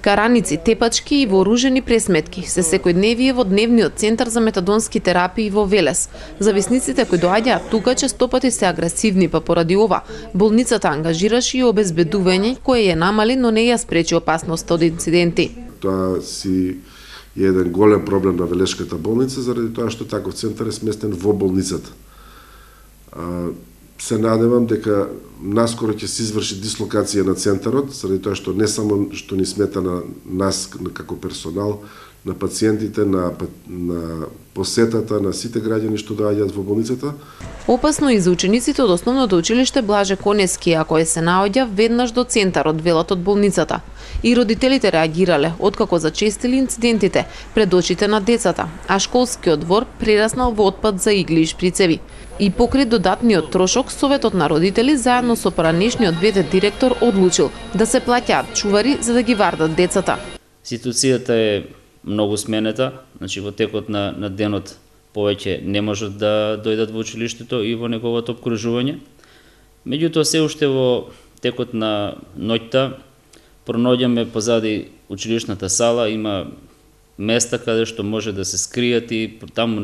Караници, тепачки и вооружени пресметки се секојдневие во дневниот центар за метадонски терапии во Велес. Зависниците кои доаѓаат тука честопати се агресивни, па поради ова болницата ангажираше и обезбедување кое ја намали, но не ја спречи опасноста од инциденти. Тоа си е еден голем проблем на Велешката болница заради тоа што таков центар е сместен во болницата. Се надевам дека наскоро ќе се изврши дислокација на центарот, заради тоа што не само што ни смета на нас како персонал, на пациентите, на посетата, на сите граѓани што доаѓаат во болницата. Опасно и за учениците од основното училиште Блаже Конески, ако се наоѓа веднаш до центарот, велат од болницата. И родителите реагирале, откако зачестили инцидентите пред очите на децата, а школскиот двор прераснал во отпад за игли и шприцеви. И покрај додатниот трошок, Советот на родители заедно со поранешниот ВД директор одлучил да се плаќаат чувари за да ги вардат децата. Ситуацијата е многу сменета, значи во текот на денот повеќе не можат да дојдат во училиштето и во неговото обкружување. Меѓутоа се уште во текот на ноќта пронаоѓаме позади училишната сала, има места каде што може да се скријат и таму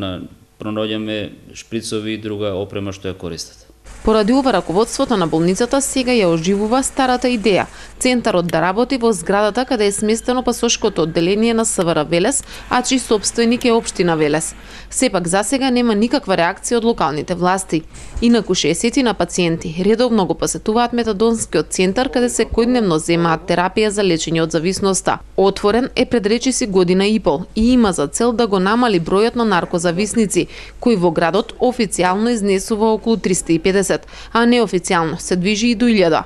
пронаоѓаме шприцови и друга опрема што ја користат. Поради ова раководството на болницата сега ја оживува старата идеја центарот да работи во зградата каде е сместено пасошкото одделение на СВР Велес, а чиј сопственик е општина Велес. Сепак засега нема никаква реакција од локалните власти. Инаку 60 на пациенти редовно го посетуваат метадонскиот центар каде секојдневно земаат терапија за лечење од зависноста. Отворен е пред речиси година и пол и има за цел да го намали бројот на наркозависници, кои во градот официјално изнесува околу 350, а неофицијално се движи и до 1000.